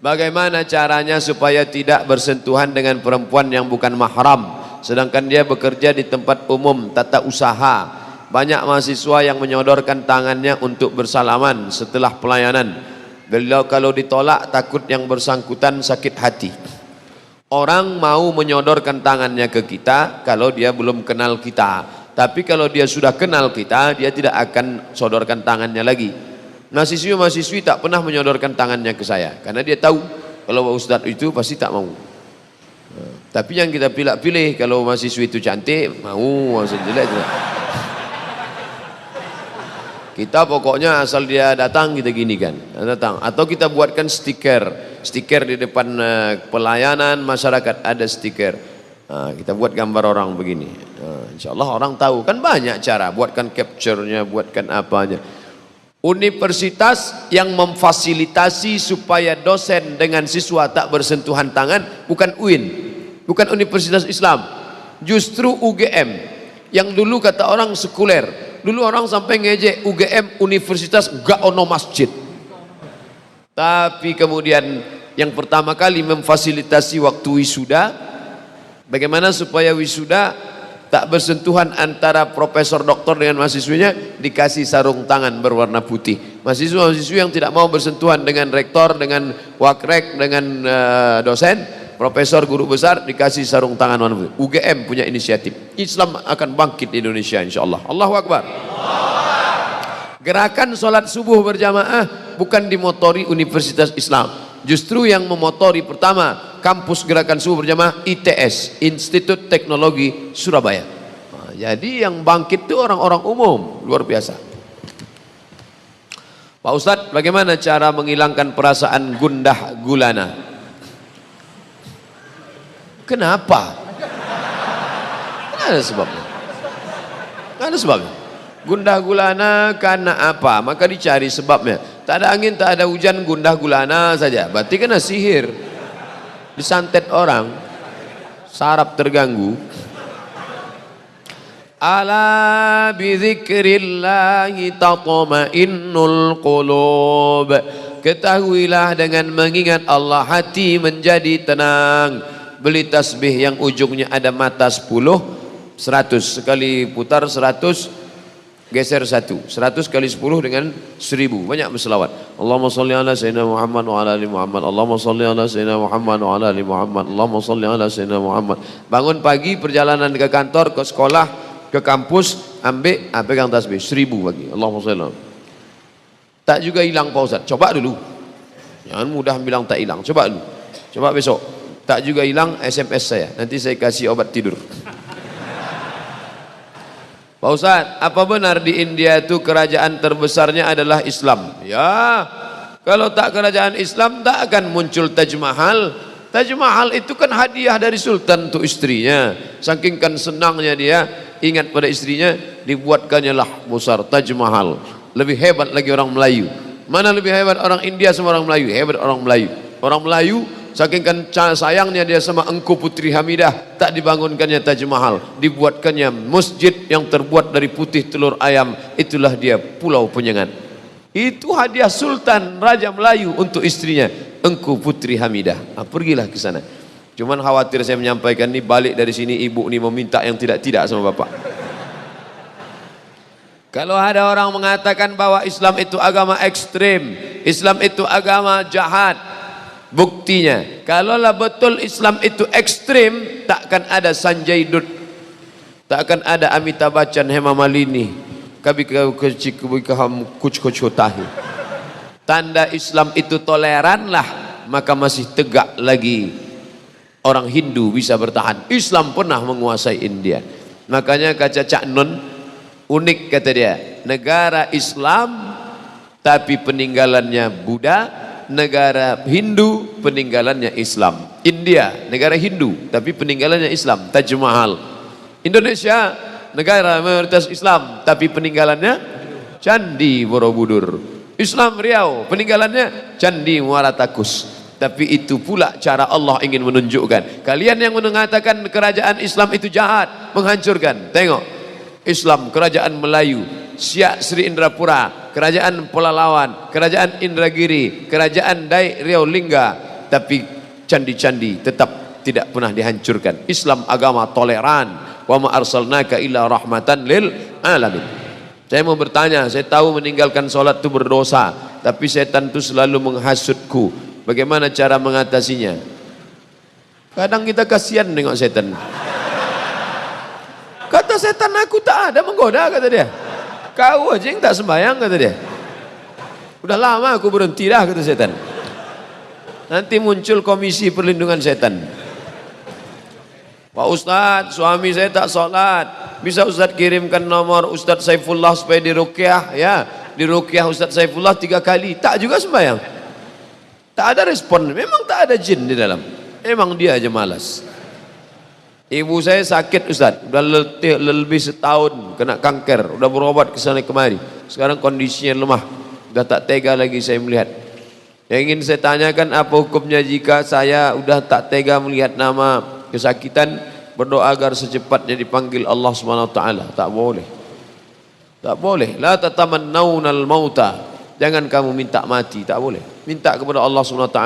Bagaimana caranya supaya tidak bersentuhan dengan perempuan yang bukan mahram, sedangkan dia bekerja di tempat umum tata usaha? Banyak mahasiswa yang menyodorkan tangannya untuk bersalaman setelah pelayanan. Beliau kalau ditolak takut yang bersangkutan sakit hati. Orang mau menyodorkan tangannya ke kita kalau dia belum kenal kita, tapi kalau dia sudah kenal kita, dia tidak akan sodorkan tangannya lagi. Mahasiswi tak pernah menyodorkan tangannya ke saya karena dia tahu kalau ustadz itu pasti tak mau. Tapi yang kita pilih kalau mahasiswi itu cantik mau, mahasiswi jelek tidak. Kita pokoknya asal dia datang kita gini kan, datang. Atau kita buatkan stiker di depan pelayanan masyarakat ada stiker. Kita buat gambar orang begini. Insya Allah orang tahu kan, banyak cara. Buatkan capture-nya, buatkan apanya. Universitas yang memfasilitasi supaya dosen dengan siswa tak bersentuhan tangan bukan UIN, bukan Universitas Islam, justru UGM yang dulu kata orang sekuler. Dulu orang sampai ngejek UGM universitas gak ono masjid, tapi kemudian yang pertama kali memfasilitasi waktu wisuda, bagaimana supaya wisuda tak bersentuhan antara profesor doktor dengan mahasiswinya, dikasih sarung tangan berwarna putih. Mahasiswa-mahasiswi yang tidak mau bersentuhan dengan rektor, dengan wakrek, dengan dosen, profesor, guru besar, dikasih sarung tangan warna putih. UGM punya inisiatif. Islam akan bangkit di Indonesia insyaallah. Allahu Akbar. Gerakan sholat subuh berjamaah bukan dimotori Universitas Islam, justru yang memotori pertama kampus gerakan subuh berjamaah ITS, Institut Teknologi Surabaya. Jadi yang bangkit itu orang-orang umum, luar biasa. Pak Ustadz, bagaimana cara menghilangkan perasaan gundah gulana? Kenapa? Tidak ada sebabnya. Tidak ada sebabnya. Gundah gulana karena apa? Maka dicari sebabnya. Tak ada angin, tak ada hujan, gundah gulana saja. Berarti kena sihir. Disantet orang, saraf terganggu. Ala bidzikrillahi tatma'innul qulub. Ketahuilah dengan mengingat Allah hati menjadi tenang. Beli tasbih yang ujungnya ada mata 10, 100 sekali putar 100, geser 1, 100 kali 10 dengan 1000. Banyak berselawat. Allahumma salli ala sayyidina Muhammad wa ala ali Muhammad. Allahumma salli ala sayyidina Muhammad wa ala ali Muhammad. Allahumma salli ala sayyidina Muhammad. Bangun pagi, perjalanan ke kantor, ke sekolah, ke kampus, ambil, pegang tasbih 1000 pagi. Allahumma salli. Tak juga hilang Pak Ustaz. Coba dulu. Jangan mudah bilang tak hilang. Coba dulu. Coba besok. Tak juga hilang, SMS saya. Nanti saya kasih obat tidur. Pak Ustaz, apa benar di India itu kerajaan terbesarnya adalah Islam? Ya, kalau tak kerajaan Islam tak akan muncul Taj Mahal. Taj Mahal itu kan hadiah dari Sultan untuk istrinya. Saking kan senangnya dia ingat pada istrinya, dibuatkannya lah besar Taj Mahal. Lebih hebat lagi orang Melayu. Mana lebih hebat orang India sama orang Melayu? Hebat orang Melayu. Orang Melayu saking kan sayangnya dia sama Engku Putri Hamidah, tak dibangunkannya Taj Mahal, dibuatkannya masjid yang terbuat dari putih telur ayam. Itulah dia Pulau Penyengat. Itu hadiah Sultan Raja Melayu untuk istrinya Engku Putri Hamidah. Pergilah ke sana. Cuman khawatir saya menyampaikan ini, balik dari sini ibu ini meminta yang tidak-tidak sama bapak. Kalau ada orang mengatakan bahwa Islam itu agama ekstrim, Islam itu agama jahat, buktinya, kalaulah betul Islam itu ekstrim, takkan ada Sanjay Dutt, takkan ada Amitabh Bachchan, Hema Malini, tanda Islam itu toleranlah, maka masih tegak lagi orang Hindu bisa bertahan. Islam pernah menguasai India. Makanya kata Cak Nun, unik kata dia, negara Islam tapi peninggalannya Buddha, negara Hindu peninggalannya Islam. India negara Hindu tapi peninggalannya Islam, Taj Mahal. Indonesia negara mayoritas Islam tapi peninggalannya Candi Borobudur. Islam Riau peninggalannya Candi Muara Takus. Tapi itu pula cara Allah ingin menunjukkan. Kalian yang mengatakan kerajaan Islam itu jahat, menghancurkan, tengok Islam, kerajaan Melayu, Siak Sri Indrapura, kerajaan Pelalawan, kerajaan Indragiri, kerajaan Dai Riau Lingga, tapi candi-candi tetap tidak pernah dihancurkan. Islam agama toleran. Wa ma arsalnaka illa rahmatan lil alamin. Saya mau bertanya, saya tahu meninggalkan sholat itu berdosa, tapi setan itu selalu menghasutku. Bagaimana cara mengatasinya? Kadang kita kasihan nengok setan. Kata setan, aku tak ada menggoda, kata dia. Kau aja yang tak sembahyang, kata dia. Udah lama aku berhenti dah, kata setan. Nanti muncul komisi perlindungan setan. Pak Ustadz, suami saya tak sholat. Bisa Ustadz kirimkan nomor Ustadz Saifullah supaya diruqyah, ya. Diruqyah Ustadz Saifullah 3 kali. Tak juga sembahyang. Tak ada respon. Memang tak ada jin di dalam. Memang dia aja malas. Ibu saya sakit Ustadz, udah lebih setahun kena kanker, udah berobat ke sana kemari. Sekarang kondisinya lemah, udah tak tega lagi saya melihat. Yang ingin saya tanyakan, apa hukumnya jika saya udah tak tega melihat nama kesakitan, berdoa agar secepatnya dipanggil Allah SWT? Tak boleh. Tak boleh. La tatamannawnal mauta. Jangan kamu minta mati, tak boleh. Minta kepada Allah SWT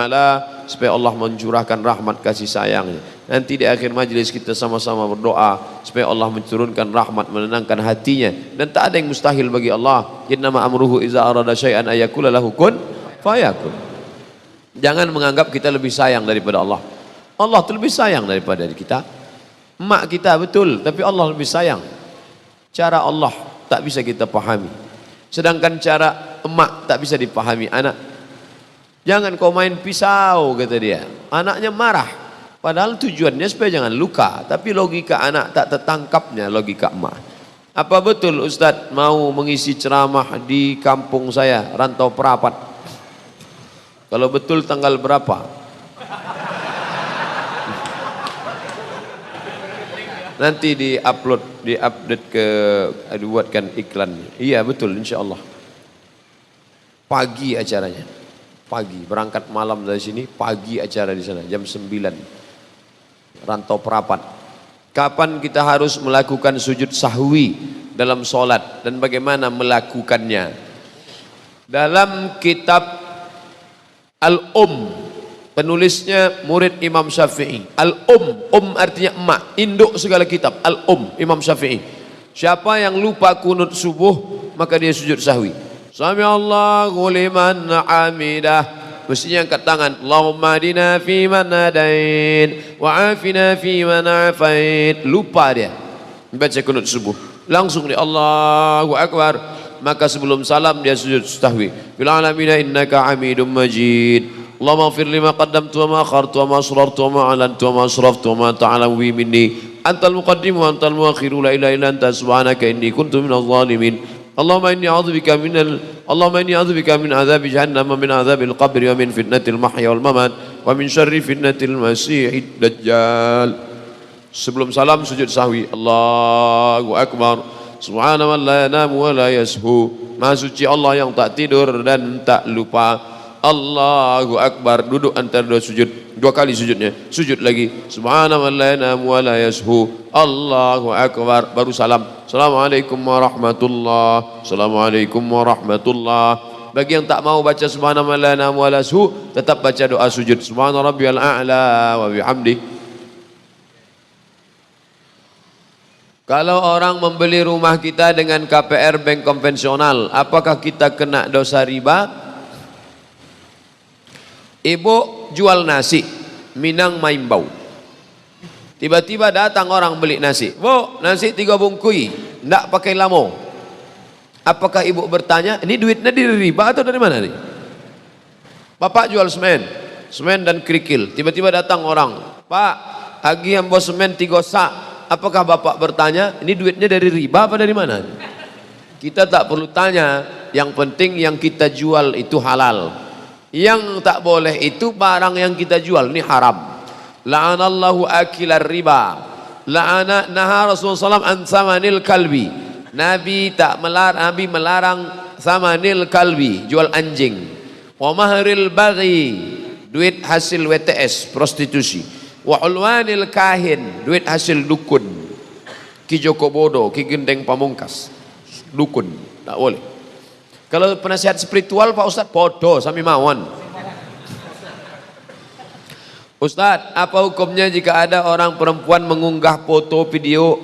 supaya Allah mencurahkan rahmat kasih sayangnya. Nanti di akhir majlis kita sama-sama berdoa supaya Allah menurunkan rahmat, menenangkan hatinya. Dan tak ada yang mustahil bagi Allah. Innama amruhu iza arada syai'an ayakula lahu kun fayakun. Jangan menganggap kita lebih sayang daripada Allah. Allah itu lebih sayang daripada kita. Emak kita betul, tapi Allah lebih sayang. Cara Allah tak bisa kita pahami. Sedangkan cara emak tak bisa dipahami anak. Jangan kau main pisau, kata dia. Anaknya marah. Padahal tujuannya supaya jangan luka. Tapi logika anak tak tertangkapnya logika emak. Apa betul Ustadz mau mengisi ceramah di kampung saya, Rantau Perapat? Kalau betul tanggal berapa? Nanti diupdate ke, dibuatkan iklannya. Iya betul, insya Allah. Pagi acaranya. Pagi, berangkat malam dari sini, pagi acara di sana, jam 9. Rantau Perapat. Kapan kita harus melakukan sujud sahwi dalam sholat dan bagaimana melakukannya? Dalam kitab penulisnya murid Imam Syafi'i. Artinya emak, induk segala kitab. Imam Syafi'i. Siapa yang lupa kunut subuh, maka dia sujud sahwi. Sami Allahu liman hamidah. Mestinya angkat tangan. Allahumma adina fi man hadain wa afina fi man afait. Lupa dia baca kunut subuh. Langsung dia Allahu Akbar. Maka sebelum salam dia sujud sahwi. Fil alamina innaka hamidum majid. Allahumma ighfir lima qaddamtu wa ma akhartu wa ma asrartu wa ma alantu wa ma asraftu wa ma ta'lamu minni. Antal muqaddim wa antal muakhiru la ilaha illa anta subhanaka inni kuntu minadh dhalimin. Allahumma inni a'udzubika min adzabi jahannam wa min adzabil qabri wa min fitnatil mahya wal mamat wa min syarri fitnatil masiihid dajjal. Sebelum salam sujud sahwi. Allahu Akbar. Subhana man la yanamu wa la yashu. Maha suci Allah yang tak tidur dan tak lupa. Allahu Akbar. Duduk antara dua sujud, 2 kali sujudnya. Sujud lagi. Subhana man la yanamu wa la yashu. Allahu Akbar. Baru salam. Assalamualaikum warahmatullah. Assalamualaikum warahmatullah. Bagi yang tak mau baca subhana man la yanamu wa la yashu, tetap baca doa sujud. Subhana rabbiyal a'la wa bihamdi. Kalau orang membeli rumah kita dengan KPR bank konvensional, apakah kita kena dosa riba? Ibu jual nasi, Minang Maimbau. Tiba-tiba datang orang beli nasi. Bu, nasi 3 bungkui, enggak pakai lamo. Apakah ibu bertanya, ini duitnya dari riba atau dari mana nih? Bapak jual semen dan kerikil. Tiba-tiba datang orang, Pak, agi yang bos semen 3 sak. Apakah bapak bertanya, ini duitnya dari riba apa dari mana? Kita tak perlu tanya, yang penting yang kita jual itu halal. Yang tak boleh itu barang yang kita jual, ini haram. La'anallahu akilar riba. Naha Rasulullah SAW an samanil kalbi. Nabi melarang samanil kalbi, jual anjing. Wa mahril baghi, duit hasil WTS, prostitusi. Wa ulwanil kahin, duit hasil dukun. Ki Joko Bodo, Ki Gendeng Pamungkas, dukun, tak boleh. Kalau penasihat spiritual Pak Ustadz, podo sami mawon. Ustadz, apa hukumnya jika ada orang perempuan mengunggah foto video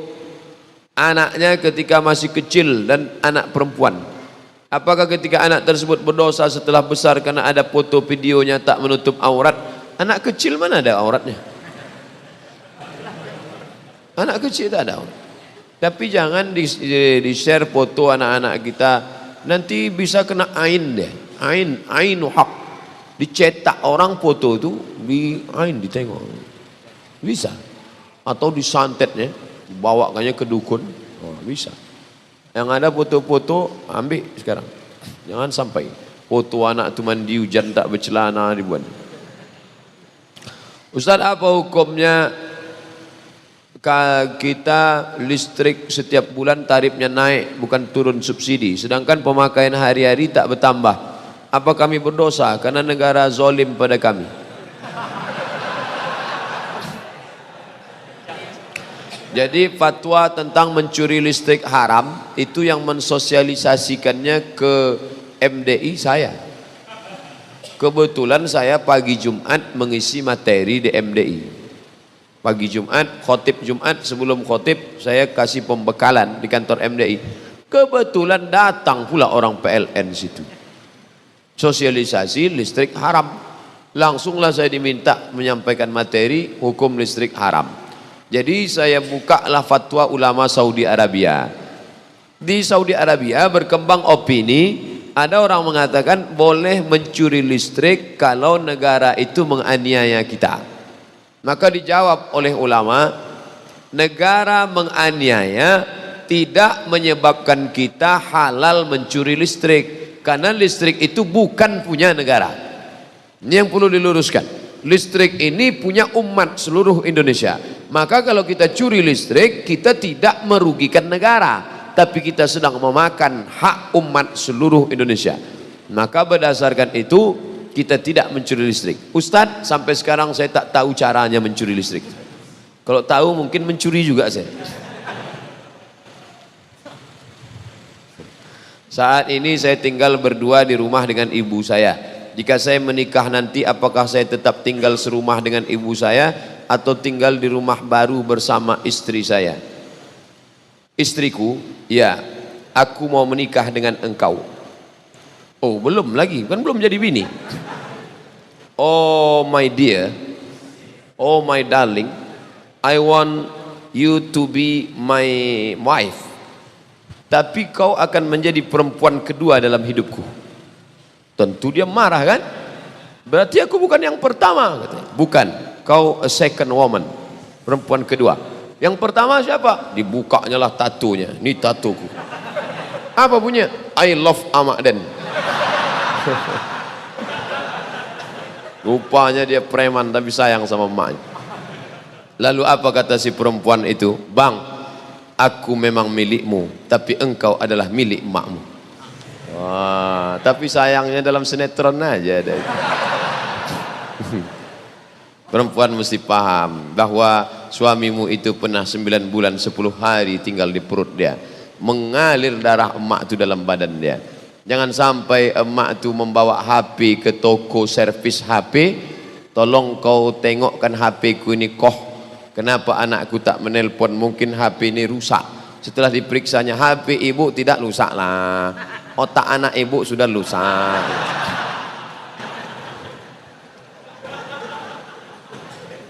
anaknya ketika masih kecil dan anak perempuan? Apakah ketika anak tersebut berdosa setelah besar karena ada foto videonya tak menutup aurat? Anak kecil mana ada auratnya? Anak kecil tak ada aurat. Tapi jangan di-share foto anak-anak kita, nanti bisa kena ain deh. Ainu hak. Dicetak orang foto itu di ain, ditengok bisa, atau disantetnya dibawakannya ke dukun, bisa. Yang ada foto-foto ambil sekarang, jangan sampai foto anak tu mandi hujan tak bercelana dibuat. Ustaz, apa hukumnya kita listrik setiap bulan tarifnya naik bukan turun subsidi, sedangkan pemakaian hari-hari tak bertambah? Apa kami berdosa karena negara zalim pada kami? Jadi fatwa tentang mencuri listrik haram itu yang mensosialisasikannya ke MDI saya. Kebetulan saya pagi Jumat mengisi materi di MDI. Pagi Jumat, khotib Jumat, sebelum khotib saya kasih pembekalan di kantor MDI. Kebetulan datang pula orang PLN situ. Sosialisasi listrik haram. Langsunglah saya diminta menyampaikan materi hukum listrik haram. Jadi saya bukalah fatwa ulama Saudi Arabia. Di Saudi Arabia berkembang opini, ada orang mengatakan boleh mencuri listrik kalau negara itu menganiaya kita. Maka dijawab oleh ulama, negara menganiaya tidak menyebabkan kita halal mencuri listrik. Karena listrik itu bukan punya negara. Ini yang perlu diluruskan. Listrik ini punya umat seluruh Indonesia. Maka kalau kita curi listrik, kita tidak merugikan negara, tapi kita sedang memakan hak umat seluruh Indonesia. Maka berdasarkan itu kita tidak mencuri listrik. Ustadz, sampai sekarang saya tak tahu caranya mencuri listrik. Kalau tahu mungkin mencuri juga saya. Saat ini saya tinggal berdua di rumah dengan ibu saya. Jika saya menikah nanti, apakah saya tetap tinggal serumah dengan ibu saya atau tinggal di rumah baru bersama istri saya? Istriku, ya, aku mau menikah dengan engkau. Oh, belum lagi, kan belum jadi bini. Oh my dear, oh my darling, I want you to be my wife. Tapi kau akan menjadi perempuan kedua dalam hidupku. Tentu dia marah kan? Berarti aku bukan yang pertama, katanya. Bukan, kau a second woman, perempuan kedua. Yang pertama siapa? Dibukanya lah tatunya. Ini tatuku. Apa punya? I love Ahmad Den. Rupanya dia preman tapi sayang sama emaknya. Lalu apa kata si perempuan itu? Bang, aku memang milikmu, tapi engkau adalah milik emakmu. Wah, tapi sayangnya dalam sinetron aja ada. Perempuan mesti paham bahwa suamimu itu pernah 9 bulan 10 hari tinggal di perut dia, mengalir darah emak itu dalam badan dia. Jangan sampai emak itu membawa HP ke toko servis HP, tolong kau tengokkan HP ku ini kenapa anakku tak menelpon, mungkin HP ini rusak. Setelah diperiksanya, HP ibu tidak rusak lah, otak anak ibu sudah rusak.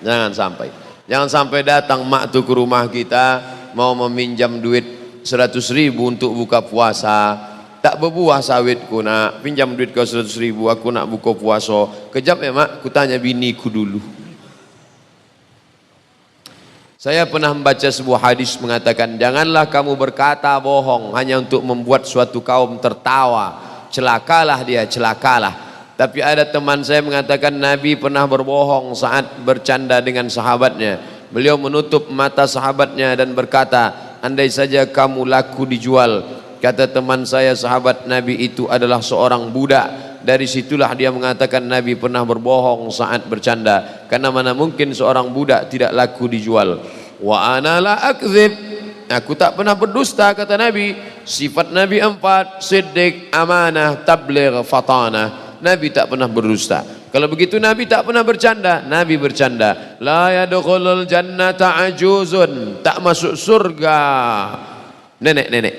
Jangan sampai datang mak tu ke rumah kita mau meminjam duit 100.000 untuk buka puasa, tak berbuah sawitku, nak pinjam duit kau 100.000, aku nak buka puasa. Kejap ya mak, ku tanya biniku dulu. Saya pernah membaca sebuah hadis mengatakan, janganlah kamu berkata bohong hanya untuk membuat suatu kaum tertawa, celakalah dia, celakalah. Tapi ada teman saya mengatakan Nabi pernah berbohong saat bercanda dengan sahabatnya. Beliau menutup mata sahabatnya dan berkata, andai saja kamu laku dijual. Kata teman saya, sahabat Nabi itu adalah seorang budak. Dari situlah dia mengatakan Nabi pernah berbohong saat bercanda, karena mana mungkin seorang budak tidak laku dijual. Wa ana la akdzib, aku tak pernah berdusta, kata Nabi. Sifat Nabi 4, siddiq, amanah, tabligh, fatanah. Nabi tak pernah berdusta. Kalau begitu Nabi tak pernah bercanda. Nabi bercanda, la yadkhulul jannata ajuzun, tak masuk surga nenek-nenek.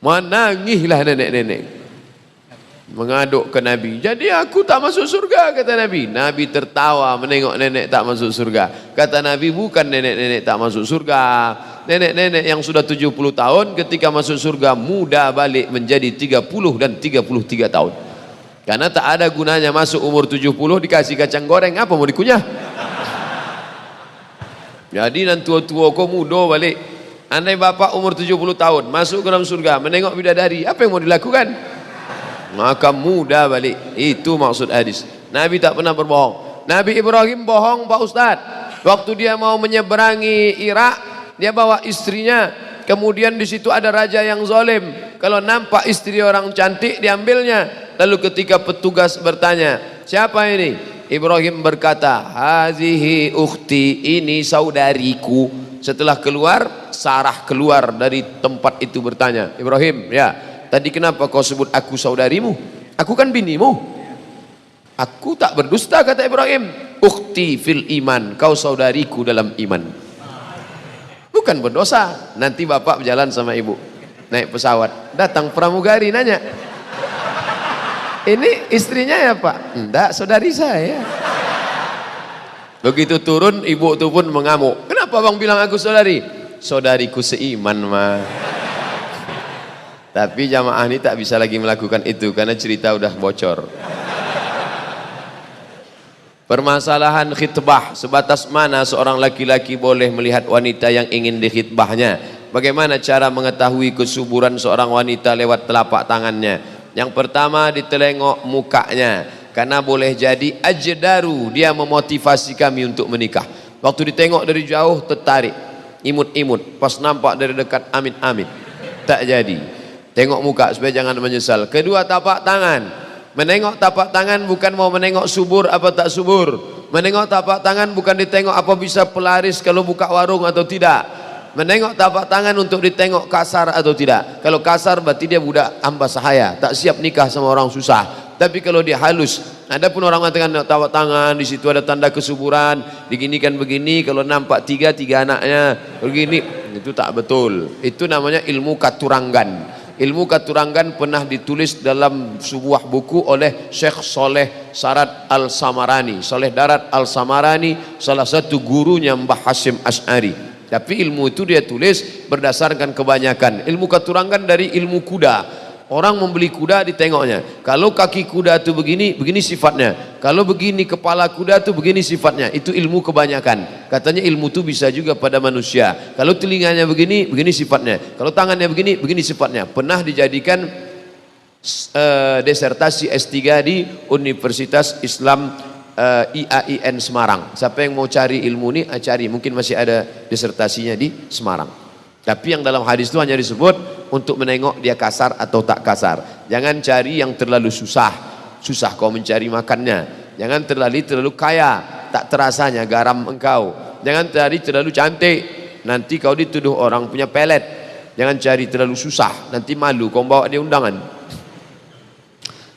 Menangislah nenek-nenek mengaduk ke Nabi. Jadi aku tak masuk surga, kata Nabi. Nabi tertawa menengok nenek tak masuk surga. Kata Nabi, bukan nenek-nenek tak masuk surga. Nenek-nenek yang sudah 70 tahun ketika masuk surga muda balik menjadi 30 dan 33 tahun. Karena tak ada gunanya masuk umur 70 dikasih kacang goreng, apa mau dikunyah? Jadi dan tua-tua kau muda balik. Andai bapak umur 70 tahun masuk ke dalam surga menengok bidadari, apa yang mau dilakukan? Maka muda balik. Itu maksud hadis. Nabi tak pernah berbohong. Nabi Ibrahim bohong Pak Ustaz. Waktu dia mau menyeberangi Irak, dia bawa istrinya. Kemudian di situ ada raja yang zalim. Kalau nampak istri orang cantik diambilnya. Lalu ketika petugas bertanya, siapa ini? Ibrahim berkata, hazihi ukhti, ini saudariku. Setelah keluar, Sarah keluar dari tempat itu bertanya, Ibrahim, ya, tadi kenapa kau sebut aku saudarimu? Aku kan binimu. Aku tak berdusta, kata Ibrahim. Ukhti fil iman, kau saudariku dalam iman. Bukan berdosa. Nanti bapak berjalan sama ibu, naik pesawat, datang pramugari nanya, ini istrinya ya pak? Enggak, saudari saya. Begitu turun, ibu itu pun mengamuk. Kenapa bang bilang aku saudari? Saudariku seiman mah. Tapi jamaah ini tak bisa lagi melakukan itu karena cerita udah bocor. Permasalahan khitbah, sebatas mana seorang laki-laki boleh melihat wanita yang ingin dikhitbahnya? Bagaimana cara mengetahui kesuburan seorang wanita lewat telapak tangannya? Yang pertama, ditelengok mukanya, karena boleh jadi ajdaru, dia memotivasi kami untuk menikah. Waktu ditengok dari jauh tertarik, imut-imut, pas nampak dari dekat amit-amit, tak jadi. Tengok muka supaya jangan menyesal. Kedua, tapak tangan. Menengok tapak tangan bukan mau menengok subur apa tak subur. Menengok tapak tangan bukan ditengok apa bisa pelaris kalau buka warung atau tidak. Menengok tapak tangan untuk ditengok kasar atau tidak. Kalau kasar berarti dia budak hamba sahaya, tak siap nikah sama orang susah. Tapi kalau dia halus, ada pun orang mengatakan tapak tangan di situ ada tanda kesuburan, diginikan begini, kalau nampak tiga anaknya begini, itu tak betul. Itu namanya ilmu katurangan. Ilmu katurangan pernah ditulis dalam sebuah buku oleh Syekh Soleh Sarat Al-Samarani. Soleh Darat Al-Samarani, salah satu gurunya Mbah Hasyim Asy'ari. Tapi ilmu itu dia tulis berdasarkan kebanyakan. Ilmu katurangan dari ilmu kuda. Orang membeli kuda ditengoknya. Kalau kaki kuda itu begini, begini sifatnya. Kalau begini kepala kuda itu begini sifatnya. Itu ilmu kebanyakan. Katanya ilmu itu bisa juga pada manusia. Kalau telinganya begini, begini sifatnya. Kalau tangannya begini, begini sifatnya. Pernah dijadikan disertasi S3 di Universitas Islam IAIN Semarang. Siapa yang mau cari ilmu ini, cari. Mungkin masih ada disertasinya di Semarang. Tapi yang dalam hadis itu hanya disebut untuk menengok dia kasar atau tak kasar. Jangan cari yang terlalu susah. Susah kau mencari makannya. Jangan terlalu kaya, tak terasanya garam engkau. Jangan cari terlalu cantik, nanti kau dituduh orang punya pelet. Jangan cari terlalu susah, nanti malu kau bawa dia undangan.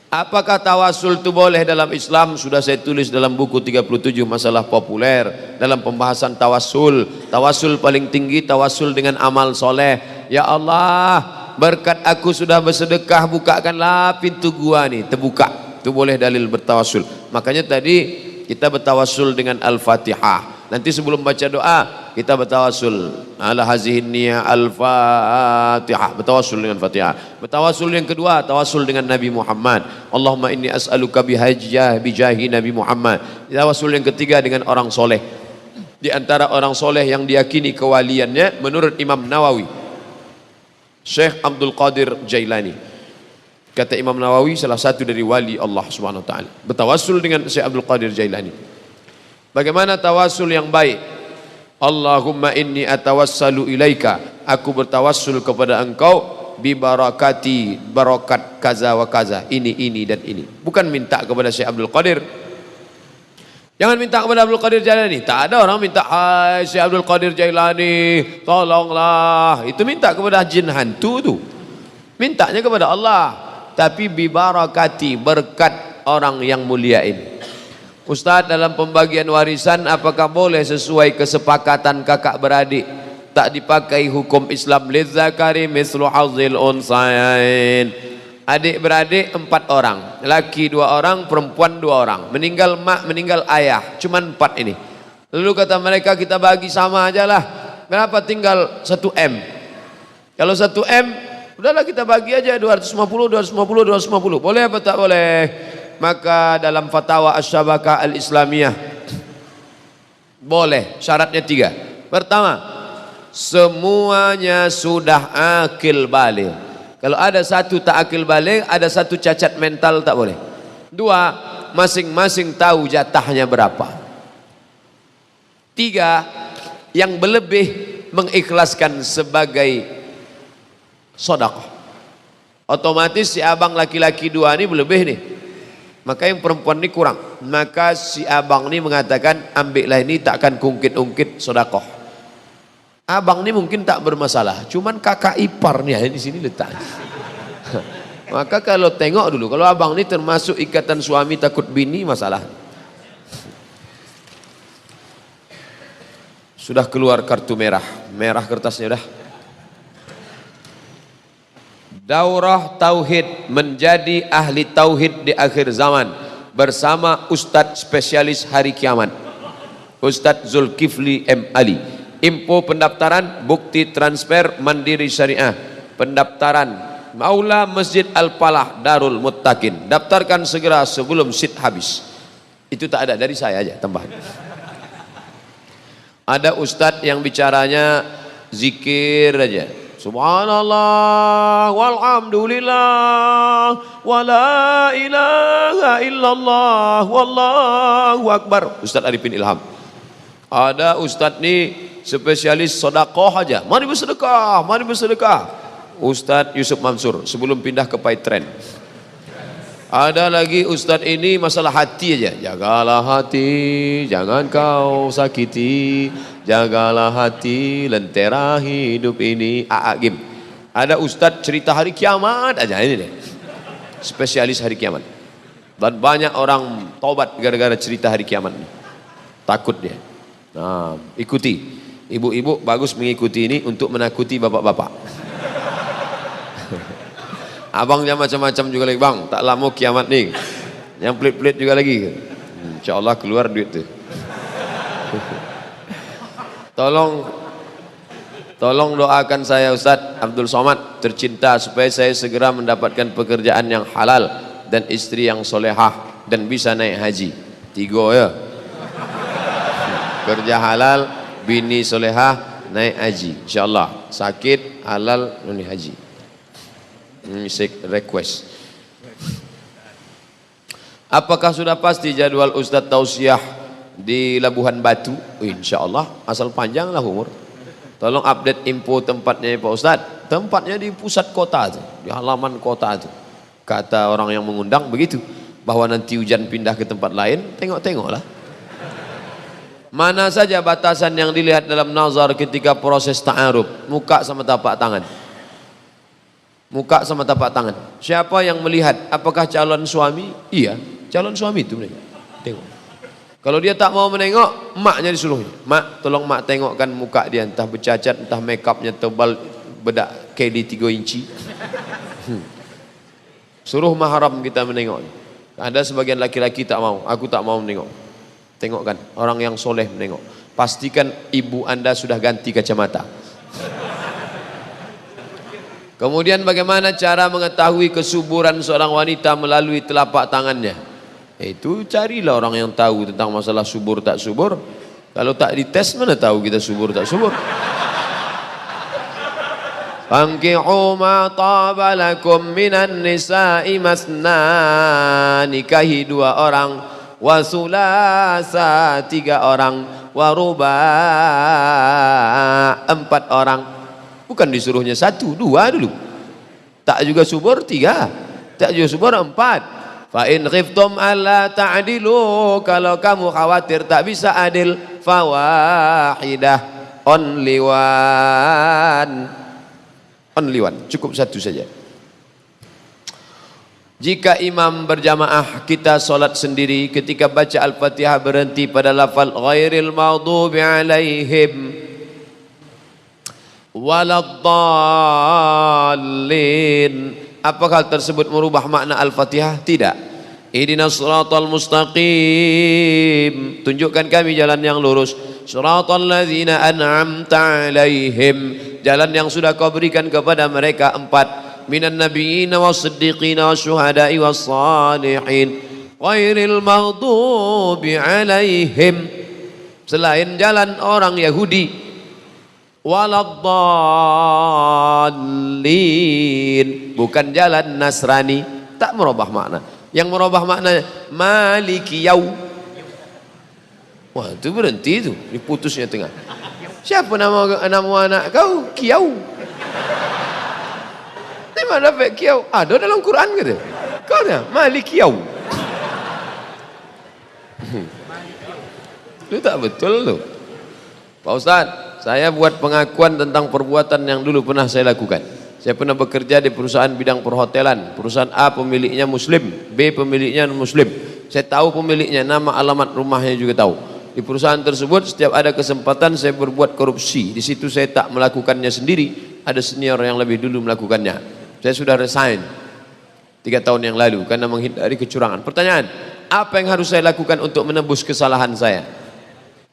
Apakah tawasul itu boleh dalam Islam? Sudah saya tulis dalam buku 37 masalah populer. Dalam pembahasan tawasul, tawasul paling tinggi tawasul dengan amal soleh. Ya Allah, berkat aku sudah bersedekah, bukakanlah pintu gua nih, terbuka. Itu boleh dalil bertawasul. Makanya tadi kita bertawasul dengan Al-Fatihah. Nanti sebelum baca doa kita bertawasul ala hazihin niyah al-Fatihah, bertawasul dengan Fatihah. Bertawasul yang kedua, tawasul dengan Nabi Muhammad. Allahumma inni as'aluka bijahi Nabi Muhammad. Tawasul yang ketiga dengan orang soleh. Di antara orang soleh yang diyakini kewaliannya menurut Imam Nawawi, Syekh Abdul Qadir Jailani. Kata Imam Nawawi salah satu dari wali Allah Subhanahu wa taala. Bertawasul dengan Syekh Abdul Qadir Jailani. Bagaimana tawasul yang baik? Allahumma inni atawassalu ilaika, aku bertawassul kepada engkau bi barakati, barakat kaza wa kaza, ini dan ini. Bukan minta kepada Syekh Abdul Qadir. Jangan minta kepada Abdul Qadir Jailani. Tak ada orang minta, hai Syekh Abdul Qadir Jailani tolonglah. Itu minta kepada jin hantu tu. Mintanya kepada Allah. Tapi bi barakati, berkat orang yang mulia ini. Ustadz, dalam pembagian warisan apakah boleh sesuai kesepakatan kakak beradik, tak dipakai hukum Islam? Lidzakari mislu hazzil unsayain. Adik beradik 4 orang, laki 2 orang, perempuan 2 orang, meninggal mak, meninggal ayah, cuman 4 ini. Lalu kata mereka, kita bagi sama aja lah, berapa tinggal 1 M. Kalau 1 M, udahlah kita bagi aja 250, 250, 250. Boleh apa tak boleh? Maka dalam fatwa Asy-Syabakah Al-Islamiyah boleh, syaratnya 3. Pertama, semuanya sudah akil baligh. Kalau ada satu tak akil baligh, ada satu cacat mental, tak boleh. 2, masing-masing tahu jatahnya berapa. 3, yang berlebih mengikhlaskan sebagai sedekah. Otomatis si abang laki-laki 2 ini berlebih nih, maka yang perempuan ini kurang. Maka si abang ini mengatakan, ambillah ini, takkan kungkit-ungkit sedekah. Abang ini mungkin tak bermasalah, cuman kakak iparnya di sini letak. Maka kalau tengok dulu, kalau abang ini termasuk ikatan suami takut bini, masalah. Sudah keluar kartu merah, merah kertasnya dah. Daurah Tauhid, menjadi ahli Tauhid di akhir zaman, bersama Ustadz spesialis hari kiamat, Ustadz Zulkifli M. Ali. Info pendaftaran, bukti transfer Mandiri Syariah. Pendaftaran Maula Masjid Al-Falah Darul Muttaqin. Daftarkan segera sebelum seat habis. Itu tak ada, dari saya aja tambahan. Ada Ustadz yang bicaranya zikir aja, subhanallah walhamdulillah wala ilaha illallah wallahu akbar. Ustadz Arifin Ilham. Ada Ustadz nih spesialis sedekah aja, mari bersedekah, mari bersedekah. Ustadz Yusuf Mansur sebelum pindah ke Paitren. Ada lagi Ustadz ini masalah hati aja, jagalah hati, jangan kau sakiti, jagalah hati, lentera hidup ini. Agim. Ada Ustadz cerita hari kiamat aja, ini deh, spesialis hari kiamat. Dan banyak orang taubat gara-gara cerita hari kiamat ini. Takut dia. Nah, ikuti. Ibu-ibu bagus mengikuti ini untuk menakuti bapak-bapak. Abangnya macam-macam juga lagi, bang, tak lama kiamat nih. Yang pelit-pelit juga lagi. Insya Allah keluar duit tuh. Tolong doakan saya Ustadz Abdul Somad tercinta, supaya saya segera mendapatkan pekerjaan yang halal dan istri yang solehah dan bisa naik haji. 3 ya. Kerja halal, bini solehah, naik haji. InsyaAllah sakit, halal, naik haji. Request. Apakah sudah pasti jadwal Ustadz tausiah di Labuhan Batu? InsyaAllah, asal panjang lah umur. Tolong update info tempatnya Pak Ustadz. Tempatnya di pusat kota tuh, di halaman kota tuh. Kata orang yang mengundang begitu, bahwa nanti hujan pindah ke tempat lain, tengok-tengoklah. Mana saja batasan yang dilihat dalam nazar ketika proses ta'aruf? Muka sama tapak tangan. Muka sama tapak tangan. Siapa yang melihat? Apakah calon suami? Iya, calon suami itu mereka. Tengok. Kalau dia tak mau menengok, maknya disuruhnya. Mak, tolong mak tengokkan muka dia, entah bercacat, entah makeupnya tebal, bedak Kelly 3 inci. Suruh mahram kita menengok. Ada sebagian laki-laki tak mau, aku tak mau menengok. Tengokkan, orang yang soleh menengok. Pastikan ibu anda sudah ganti kacamata. Kemudian bagaimana cara mengetahui kesuburan seorang wanita melalui telapak tangannya? Itu carilah orang yang tahu tentang masalah subur tak subur. Kalau tak dites, mana tahu kita subur tak subur? Fankihu ma taba lakum minan nisa'i masna, nikahi 2 orang, wa sulasa 3 orang, wa ruba 4 orang. Bukan disuruhnya 1, 2 dulu. Tak juga subur 3, tak juga subur 4. Fa in khiftum alla ta'dilu, kalau kamu khawatir tak bisa adil, fawahidah, only one, cukup 1 saja. Jika imam berjamaah, kita solat sendiri, ketika baca Al-Fatihah berhenti pada lafal ghairil maghdubi alaihim waladdallin, apakah hal tersebut merubah makna Al-Fatihah? Tidak. Ihdinas siratal mustaqim, tunjukkan kami jalan yang lurus. Siratal ladzina an'amta alaihim, jalan yang sudah kau berikan kepada mereka empat. Minan nabiyyin was-siddiqin wasyuhada'i was-salihin ghairil maghdubi alaihim, selain jalan orang Yahudi, waladdallin, bukan jalan Nasrani. Tak merubah makna. Yang merubah makna maliki yaum. Wah, itu berhenti itu, diputusnya tengah. Siapa nama anak kau? Kiau. Ini mana dapat kiau? Ada dalam Quran gitu. Kau dah Malik kiau. Itu tak betul tu. Pak Ustaz, saya buat pengakuan tentang perbuatan yang dulu pernah saya lakukan. Saya pernah bekerja di perusahaan bidang perhotelan. Perusahaan A pemiliknya Muslim, B pemiliknya non-Muslim. Saya tahu pemiliknya, nama, alamat rumahnya juga tahu. Di perusahaan tersebut setiap ada kesempatan saya berbuat korupsi. Di situ saya tak melakukannya sendiri, ada senior yang lebih dulu melakukannya. Saya sudah resign 3 tahun yang lalu karena menghindari kecurangan. Pertanyaan, apa yang harus saya lakukan untuk menebus kesalahan saya?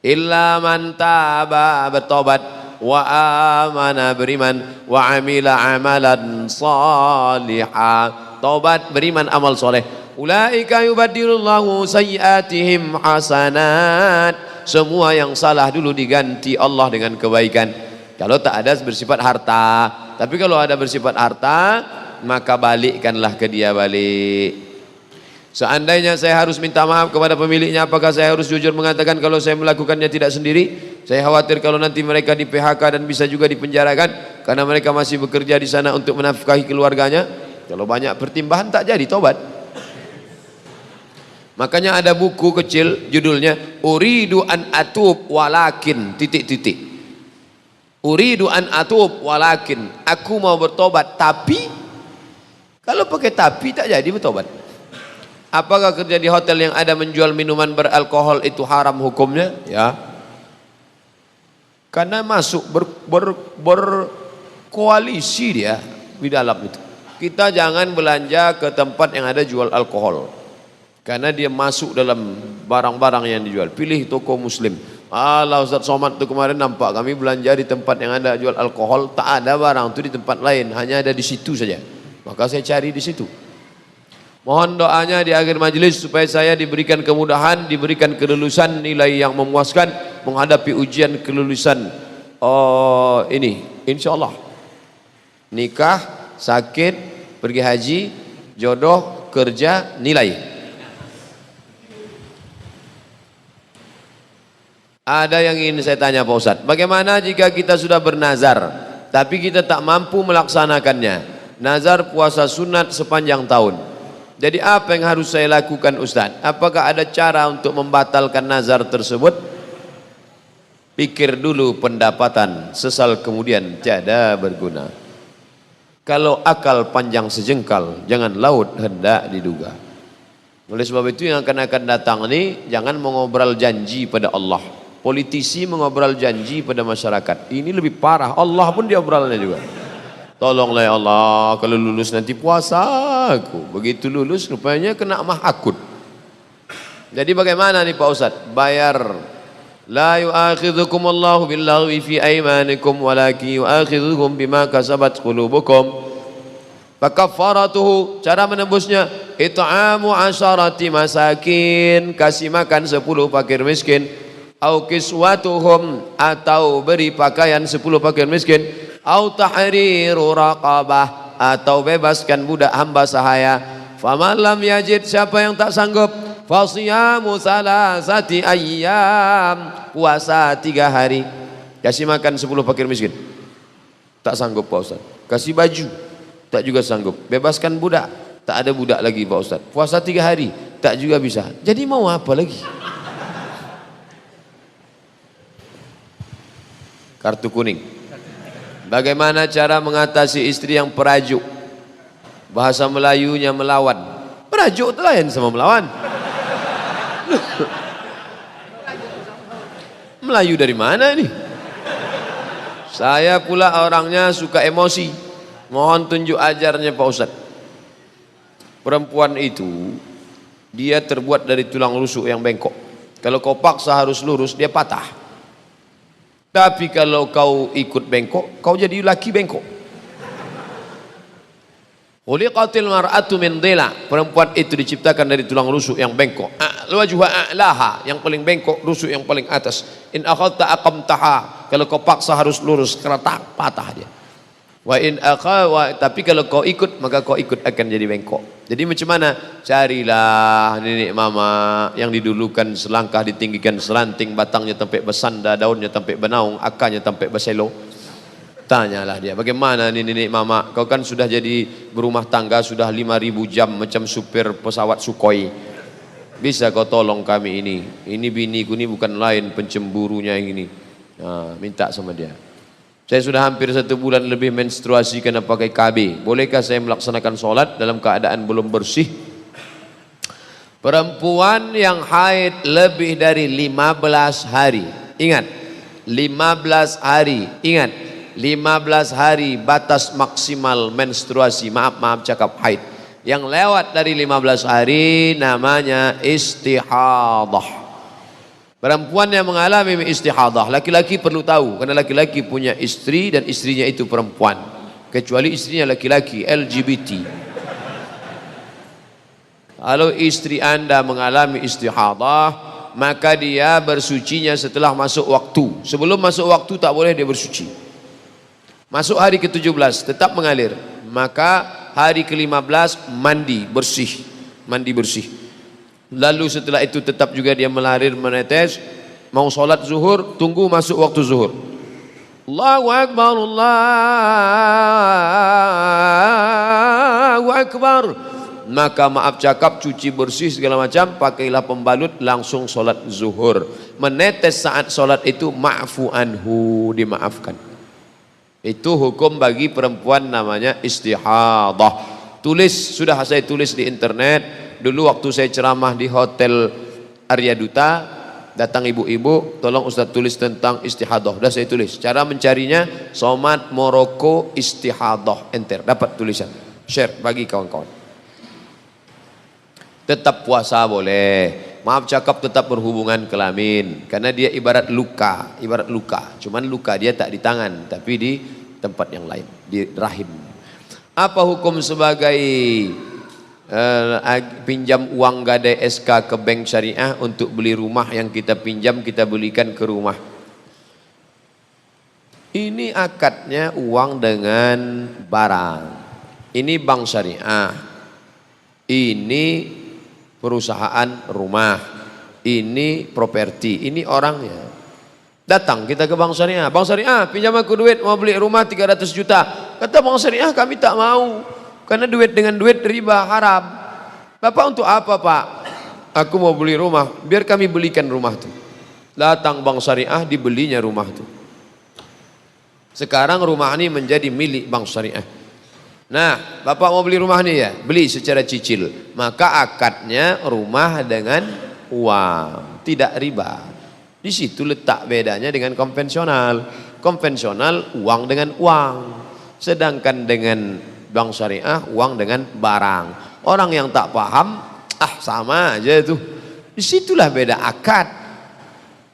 Illa man taba, bertobat, wa amana, beriman, wa amila amalan salihah, tobat, beriman, amal soleh. Ulaika yubaddilullahu sayyiatihim hasanat, semua yang salah dulu diganti Allah dengan kebaikan. Kalau tak ada bersifat harta. Tapi kalau ada bersifat harta, maka balikkanlah ke dia balik. Seandainya saya harus minta maaf kepada pemiliknya, apakah saya harus jujur mengatakan kalau saya melakukannya tidak sendiri? Saya khawatir kalau nanti mereka di PHK dan bisa juga dipenjarakan karena mereka masih bekerja di sana untuk menafkahi keluarganya. Kalau banyak pertimbangan tak jadi tobat. Makanya ada buku kecil judulnya Uridu an atub walakin titik-titik. Uridu an atub walakin, aku mau bertobat tapi, kalau pakai tapi tak jadi bertobat. Apakah kerja di hotel yang ada menjual minuman beralkohol itu haram hukumnya? Ya, karena masuk berkoalisi dia di dalam itu. Kita jangan belanja ke tempat yang ada jual alkohol, karena dia masuk dalam barang-barang yang dijual. Pilih toko Muslim. Allah, Ustaz Somad tu kemarin nampak kami belanja di tempat yang ada jual alkohol, tak ada barang tu di tempat lain, hanya ada di situ saja. Maka saya cari di situ. Mohon doanya di akhir majlis supaya saya diberikan kemudahan, diberikan kelulusan nilai yang memuaskan menghadapi ujian kelulusan ini. Insyaallah. Nikah, sakit, pergi haji, jodoh, kerja, nilai. Ada yang ingin saya tanya Pak Ustadz, bagaimana jika kita sudah bernazar tapi kita tak mampu melaksanakannya? Nazar puasa sunat sepanjang tahun. Jadi apa yang harus saya lakukan Ustadz? Apakah ada cara untuk membatalkan nazar tersebut? Pikir dulu pendapatan, sesal kemudian tiada berguna. Kalau akal panjang sejengkal, jangan laut hendak diduga. Oleh sebab itu yang akan datang ini, jangan mengobrol janji pada Allah. Politisi mengobrol janji pada masyarakat. Ini lebih parah. Allah pun diobrolnya juga. Tolonglah ya Allah, kalau lulus nanti puasa aku. Begitu lulus rupanya kena mahakut. Jadi bagaimana nih Pak Ustadz? Bayar. La yu'akhidhukum Allahu billaghwi fi aymanikum walakin yu'akhidhukum bima kasabat qulubukum. Fakaffaratuhu, cara menembusnya it'amu 'asharati masakin, kasih makan 10 fakir miskin. Au kiswatuhum, atau beri pakaian 10 fakir miskin. Au tahriru raqabah, atau bebaskan budak hamba sahaya. Faman lam yajid, siapa yang tak sanggup, fasiyamu salasati ayyam, puasa 3 hari. Kasih makan 10 fakir miskin, tak sanggup Pak Ustaz. Kasih baju, tak juga sanggup. Bebaskan budak, tak ada budak lagi Pak Ustaz. Puasa 3 hari, tak juga bisa. Jadi mau apa lagi? Kartu kuning. Bagaimana cara mengatasi istri yang perajuk? Bahasa Melayunya melawan. Tajuk tu lain sama melawan. Melayu dari mana ini? Saya pula orangnya suka emosi. Mohon tunjuk ajarnya Pak Ustadz. Perempuan itu dia terbuat dari tulang rusuk yang bengkok. Kalau kau paksa harus lurus, dia patah. Tapi kalau kau ikut bengkok, kau jadi laki bengkok. Khuliqatil mar'atu min dhila. Perempuan itu diciptakan dari tulang rusuk yang bengkok. Wajhuha a'laha, yang paling bengkok, rusuk yang paling atas. In akhadta aqamtaha. Kalau kau paksa harus lurus, keretak, patah dia. Wa in tapi kalau kau ikut, maka kau ikut akan jadi bengkok. Jadi macam mana? Carilah nenek mama yang didulukan selangkah ditinggikan selanting, batangnya sampai bersanda, daunnya sampai benaung, akarnya sampai berselo. Tanyalah dia, bagaimana nih nenek mama, kau kan sudah jadi berumah tangga sudah 5.000 jam macam supir pesawat Sukhoi. Bisa kau tolong kami ini? Ini biniku ini bukan lain pencemburunya yang ini. Nah, minta sama dia. Saya sudah hampir 1 bulan lebih menstruasi karena pakai KB. Bolehkah saya melaksanakan sholat dalam keadaan belum bersih? Perempuan yang haid lebih dari 15 hari. Ingat, 15 hari. Ingat, 15 hari batas maksimal menstruasi. Maaf cakap haid. Yang lewat dari 15 hari namanya istihadah. Perempuan yang mengalami istihadah, laki-laki perlu tahu, karena laki-laki punya istri dan istrinya itu perempuan, kecuali istrinya laki-laki LGBT. Kalau istri Anda mengalami istihadah, maka dia bersucinya setelah masuk waktu. Sebelum masuk waktu tak boleh dia bersuci. Masuk hari ke-17 tetap mengalir, maka hari ke-15 mandi bersih. Lalu setelah itu tetap juga dia melarir menetes. Mau sholat zuhur, tunggu masuk waktu zuhur. Allahu Akbar, Allahu Akbar. Maka maaf cakap, cuci bersih segala macam, pakailah pembalut, langsung sholat zuhur. Menetes saat sholat itu ma'fu anhu, dimaafkan. Itu hukum bagi perempuan namanya istihadah. Tulis, sudah saya tulis di internet. Dulu waktu saya ceramah di Hotel Arya Duta, datang ibu-ibu, tolong Ustaz tulis tentang istihadah. Sudah saya tulis. Cara mencarinya, Somat Moroko istihadah, enter, dapat tulisan. Share bagi kawan-kawan. Tetap puasa boleh. Maaf cakap, tetap berhubungan kelamin, karena dia ibarat luka, Cuman luka dia tak di tangan, tapi di tempat yang lain, di rahim. Apa hukum sebagai pinjam uang gadai SK ke bank syariah untuk beli rumah yang kita pinjam, kita belikan ke rumah? Ini akadnya uang dengan barang. Ini bank syariah. Ini perusahaan rumah. Ini properti. Ini orangnya. Datang kita ke bank syariah. Bank syariah, pinjam aku duit mau beli rumah 300 juta. Kata bank syariah, kami tak mau. Karena duit dengan duit riba haram. Bapak untuk apa Pak? Aku mau beli rumah, biar kami belikan rumah itu. Datang bank syariah, dibelinya rumah itu. Sekarang rumah ini menjadi milik bank syariah. Nah, Bapak mau beli rumah ini ya, beli secara cicil. Maka akadnya rumah dengan uang, tidak riba. Di situ letak bedanya dengan konvensional. Konvensional uang dengan uang. Sedangkan dengan bank syariah uang dengan barang. Orang yang tak paham, sama aja itu. Disitulah beda akad.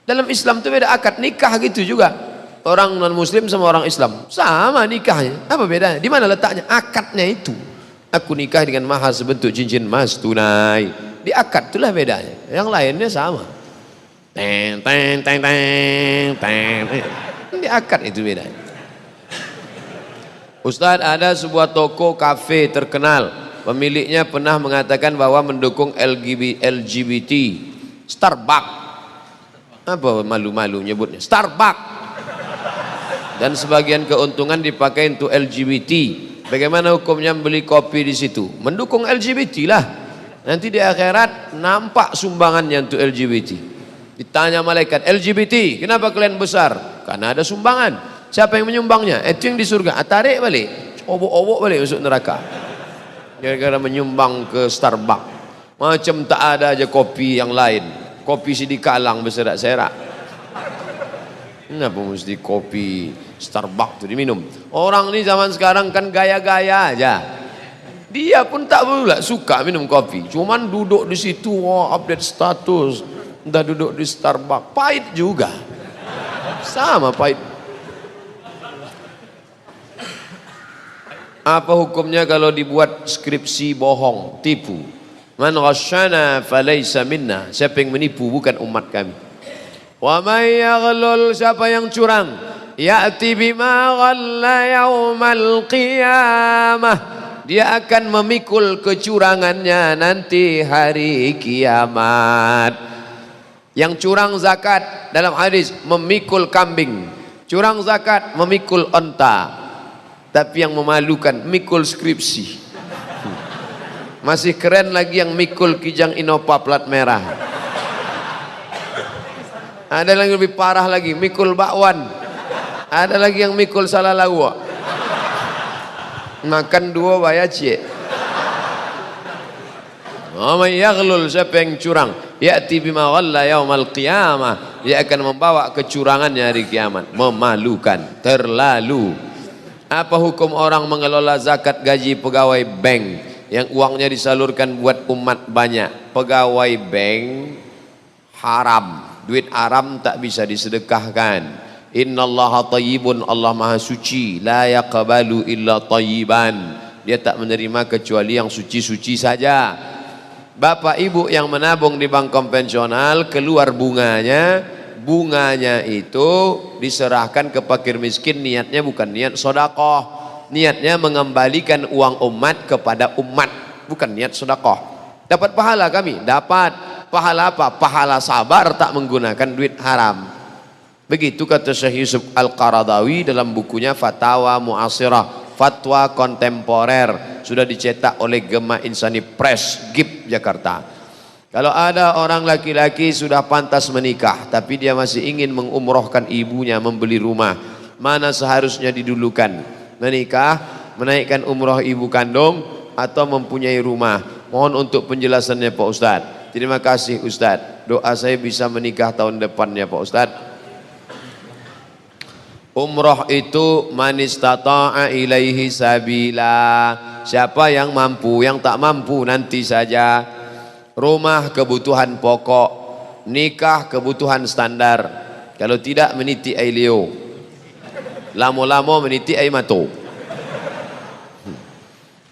Dalam Islam itu beda akad, nikah gitu juga. Orang non muslim sama orang Islam sama nikahnya. Apa bedanya? Di mana letaknya? Akadnya itu. Aku nikah dengan mahar sebentuk cincin emas tunai. Di akad itulah bedanya. Yang lainnya sama. Teng teng teng teng teng. Di akad itu bedanya. Ustadz, ada sebuah toko kafe terkenal, pemiliknya pernah mengatakan bahwa mendukung LGBT. Starbucks, apa malu-malu nyebutnya Starbucks, dan sebagian keuntungan dipakai untuk LGBT. Bagaimana hukumnya membeli kopi di situ? Mendukung LGBT lah. Nanti di akhirat nampak sumbangannya untuk LGBT. Ditanya malaikat, LGBT kenapa kalian besar? Karena ada sumbangan. Siapa yang menyumbangnya? Itu yang di surga. Tarik balik, obok-obok balik masuk neraka. Gara-gara menyumbang ke Starbucks. Macam tak ada aja kopi yang lain. Kopi Sidikalang berserak-serak. Kenapa mesti kopi Starbucks itu diminum? Orang ini zaman sekarang kan gaya-gaya aja. Dia pun tak pula suka minum kopi. Cuman duduk di situ, update status. Entah duduk di Starbucks. Pahit juga. Sama pahit. Apa hukumnya kalau dibuat skripsi bohong, tipu? Man ghasyana falaysa minna. Siapa yang menipu bukan umat kami. Wa may yaghlul, siapa yang curang, ya'ti bima ghalla yaumal qiyamah, dia akan memikul kecurangannya nanti hari kiamat. Yang curang zakat dalam hadis memikul kambing, curang zakat memikul onta. Tapi yang memalukan mikul skripsi. Masih keren lagi yang mikul Kijang Innova plat merah. Ada lagi lebih parah lagi, mikul bakwan. Ada lagi yang mikul salah lawa. Makan dua bayar cie. Wa may yaghlul, siapa yang curang, ya'ti bima ghalla yaumal qiyamah, dia akan membawa kecurangannya hari kiamat. Memalukan, terlalu. Apa hukum orang mengelola zakat gaji pegawai bank yang uangnya disalurkan buat umat banyak? Pegawai bank haram, duit haram tak bisa disedekahkan. Innallaha thayyibun, Allah maha suci, la yaqbalu illa thayyiban, dia tak menerima kecuali yang suci-suci saja. Bapak ibu yang menabung di bank konvensional, keluar bunganya, bunganya itu diserahkan ke fakir miskin, niatnya bukan niat sedekah, niatnya mengembalikan uang umat kepada umat, bukan niat sedekah. Dapat pahala kami? Dapat. Pahala apa? Pahala sabar tak menggunakan duit haram. Begitu kata Syekh Yusuf Al-Qaradawi dalam bukunya Fatawa Mu'asirah, fatwa kontemporer, sudah dicetak oleh Gema Insani Press, GIP Jakarta. Kalau ada orang laki-laki sudah pantas menikah tapi dia masih ingin mengumrohkan ibunya, membeli rumah, mana seharusnya didulukan? Menikah, menaikkan umroh ibu kandung, atau mempunyai rumah? Mohon untuk penjelasannya Pak Ustadz. Terima kasih Ustadz. Doa saya bisa menikah tahun depannya Pak Ustadz. Umroh itu man istata'a ilaihi sabila, siapa yang mampu, yang tak mampu nanti saja. Rumah kebutuhan pokok, nikah kebutuhan standar. Kalau tidak meniti ai leo, lamo-lamo meniti ai mato.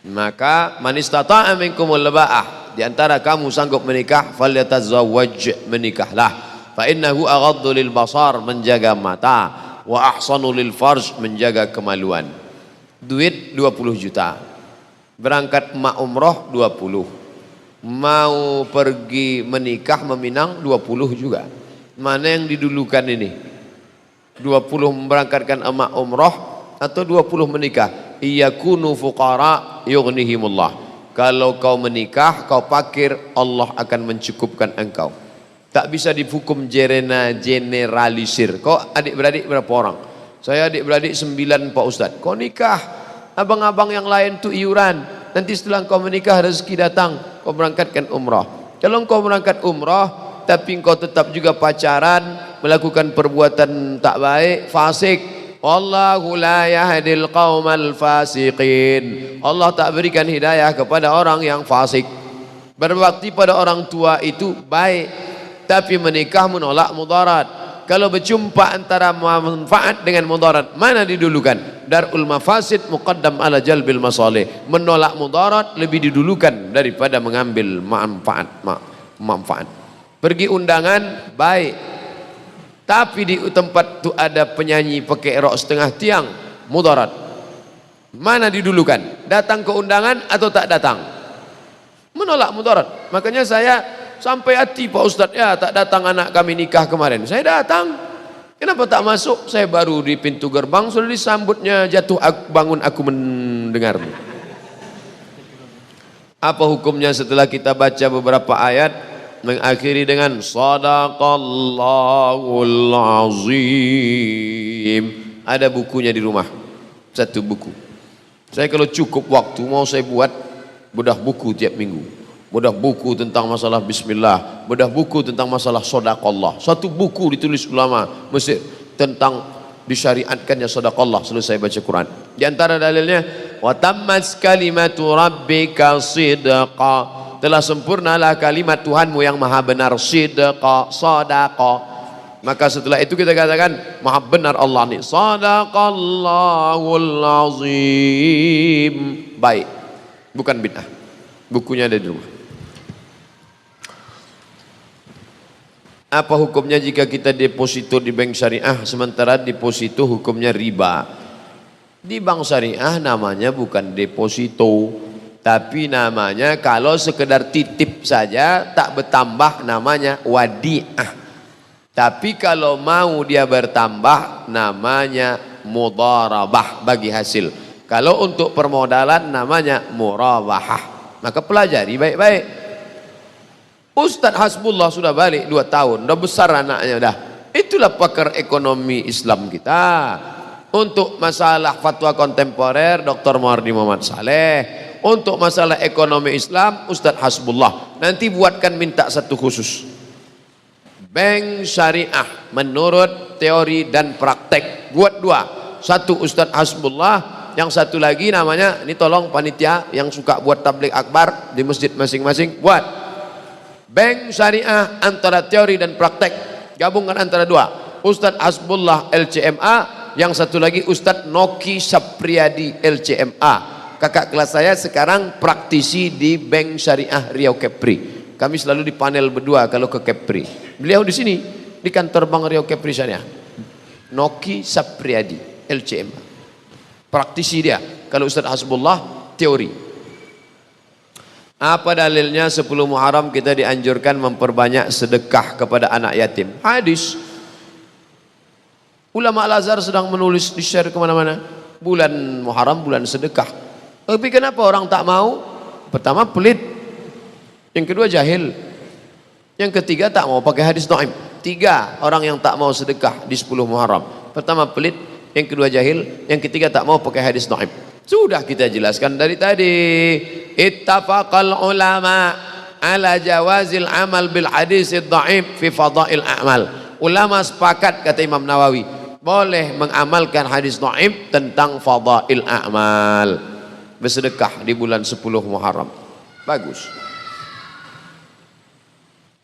Maka man istata'a minkumul ba'ah, di antara kamu sanggup menikah, falyatazawwaj, menikahlah. Fa innahu aghaddu lil basar, menjaga mata, wa ahsanu lil farj, menjaga kemaluan. Duit 20 juta. Berangkat emak umroh 20. Mau pergi menikah meminang 20 juga. Mana yang didulukan ini? 20 memberangkatkan emak umroh atau 20 menikah? Iyakunu fuqara yughnihimullah. Kalau kau menikah, kau fakir, Allah akan mencukupkan engkau. Tak bisa dihukum generalisir. Kau adik-beradik berapa orang? Saya adik-beradik 9 Pak Ustadz. Kau nikah, abang-abang yang lain tuh iuran. Nanti setelah kau menikah rezeki datang, kau berangkatkan umrah. Kalau kau berangkat umrah tapi kau tetap juga pacaran, melakukan perbuatan tak baik, fasik, wallahu la yahdil qaumal fasiqin, Allah tak berikan hidayah kepada orang yang fasik. Berbakti pada orang tua itu baik, tapi menikah menolak mudarat. Kalau berjumpa antara manfaat dengan mudarat, mana didulukan? Darul mafasid muqaddam ala jalbil masalih. Menolak mudarat lebih didulukan daripada mengambil manfaat. Pergi undangan baik, tapi di tempat itu ada penyanyi pakai rok setengah tiang, mudarat. Mana didulukan? Datang ke undangan atau tak datang? Menolak mudarat. Makanya saya sampai hati Pak Ustadz, ya tak datang anak kami nikah kemarin. Saya datang, kenapa tak masuk? Saya baru di pintu gerbang sudah disambutnya, jatuh bangun aku mendengarmu. Apa hukumnya setelah kita baca beberapa ayat mengakhiri dengan Shadaqallahul Azim? Ada bukunya di rumah, satu buku. Saya kalau cukup waktu mau saya buat bedah buku tiap minggu. bedah buku tentang masalah bismillah, bedah buku tentang masalah sedekah. Satu buku ditulis ulama Mesir tentang disyariatkannya sedekah selesai baca Quran. Di antara dalilnya, wa tammat kalimatu rabbika sidqa, telah sempurnalah kalimat Tuhanmu yang maha benar, sidqa, sedekah. Maka setelah itu kita katakan maha benar Allah ni, sadaqallahul azim. Baik, bukan bid'ah. Bukunya ada di rumah. Apa hukumnya jika kita deposito di bank syariah sementara deposito hukumnya riba? Di bank syariah namanya bukan deposito, tapi namanya kalau sekedar titip saja tak bertambah namanya wadi'ah. Tapi kalau mau dia bertambah namanya mudharabah, bagi hasil. Kalau untuk permodalan namanya murabahah. Maka pelajari baik-baik. Ustaz Hasbullah sudah balik 2 tahun, udah besar anaknya dah. Itulah pakar ekonomi Islam kita. Untuk masalah fatwa kontemporer Dr. Muhardi Muhammad Saleh. Untuk masalah ekonomi Islam Ustaz Hasbullah. Nanti buatkan minta satu khusus. Bank syariah menurut teori dan praktek, buat 2. Satu Ustaz Hasbullah, yang satu lagi namanya, ini tolong panitia yang suka buat tabligh akbar di masjid masing-masing, buat bank syariah antara teori dan praktek, gabungkan antara 2. Ustaz Hasbullah LCMA, yang satu lagi Ustaz Noki Sapriyadi LCMA. Kakak kelas saya sekarang praktisi di Bank Syariah Riau Kepri. Kami selalu di panel berdua kalau ke Kepri. Beliau di sini di kantor Bank Riau Kepri Syariah. Noki Sapriyadi LCMA. Praktisi dia. Kalau Ustaz Hasbullah teori. Apa dalilnya 10 Muharram kita dianjurkan memperbanyak sedekah kepada anak yatim? Hadis. Ulama Al-Azhar sedang menulis, di-share kemana-mana. Bulan Muharram bulan sedekah. Tapi kenapa orang tak mau? Pertama pelit. Yang kedua jahil. Yang ketiga tak mau pakai hadis dhaif. 3 orang yang tak mau sedekah di 10 Muharram. Pertama pelit, yang kedua jahil, yang ketiga tak mau pakai hadis dhaif. Sudah kita jelaskan dari tadi. Ittafaqal ulama ala jawazil amal bil hadis dhaif fi fadail a'mal. Ulama sepakat, kata Imam Nawawi, boleh mengamalkan hadis dhaif tentang fadail a'mal. Bersedekah di bulan 10 Muharram. Bagus.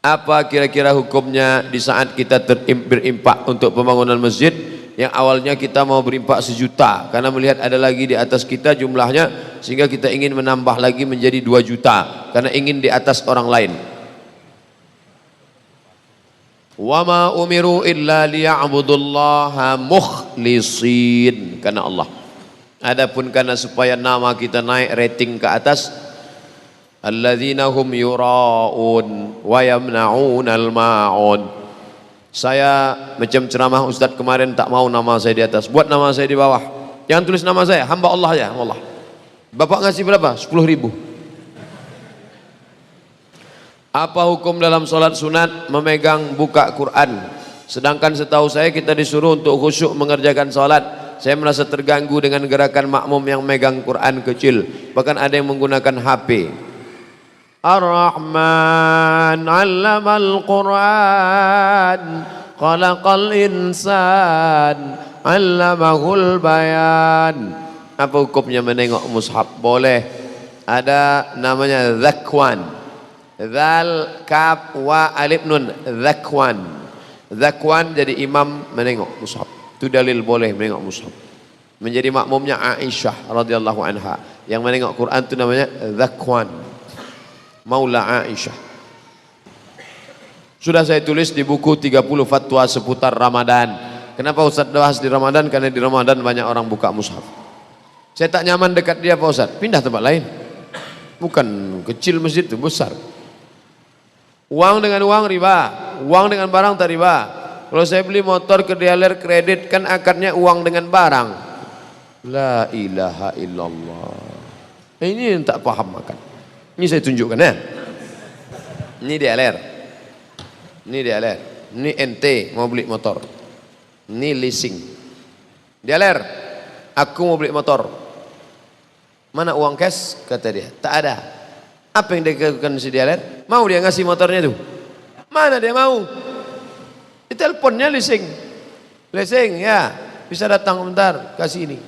Apa kira-kira hukumnya di saat kita berimpak untuk pembangunan masjid yang awalnya kita mau berimpak 1 juta karena melihat ada lagi di atas kita jumlahnya sehingga kita ingin menambah lagi menjadi 2 juta karena ingin di atas orang lain. Wa ma umiru illa liya'budullaha mukhlisin, karena Allah. Adapun karena supaya nama kita naik rating ke atas, alladzina hum yura'un wa yamna'unal ma'un. Saya macam ceramah Ustaz kemarin tak mau nama saya di atas, buat nama saya di bawah. Jangan tulis nama saya, hamba Allah ya, Allah. Bapak ngasih berapa? 10.000. Apa hukum dalam solat sunat memegang buka Quran? Sedangkan setahu saya kita disuruh untuk khusyuk mengerjakan solat. Saya merasa terganggu dengan gerakan makmum yang megang Quran kecil. Bahkan ada yang menggunakan HP. Ar-Rahman 'allamal Qur'an khalaqal insan 'allamahul bayan. Apa hukumnya menengok mushaf? Boleh. Ada namanya zakwan. Zal kaf wa alif nun, zakwan. Zakwan jadi imam menengok mushaf. Itu dalil boleh menengok mushaf. Menjadi makmumnya Aisyah radhiyallahu anha. Yang menengok Quran itu namanya zakwan. Maula Aisyah. Sudah saya tulis di buku 30 fatwa seputar Ramadan. Kenapa Ustaz bahas di Ramadan? Karena di Ramadan banyak orang buka mushaf. Saya tak nyaman dekat dia Pak Ustaz, pindah tempat lain. Bukan kecil masjid itu, besar. Uang dengan uang riba, uang dengan barang tak riba. Kalau saya beli motor ke dealer kredit kan akadnya uang dengan barang. La ilaha illallah. Ini yang tak paham makan. Ini saya tunjukkan ya. Ini dealer. Ini dealer. Ini ente mau beli motor. Ini leasing. Dealer, aku mau beli motor. Mana uang cash? Kata dia. Tak ada. Apa yang dilakukan si dealer? Mau dia ngasih motornya tuh? Mana dia mau? Di teleponnya leasing. Leasing ya, bisa datang bentar, kasih ini.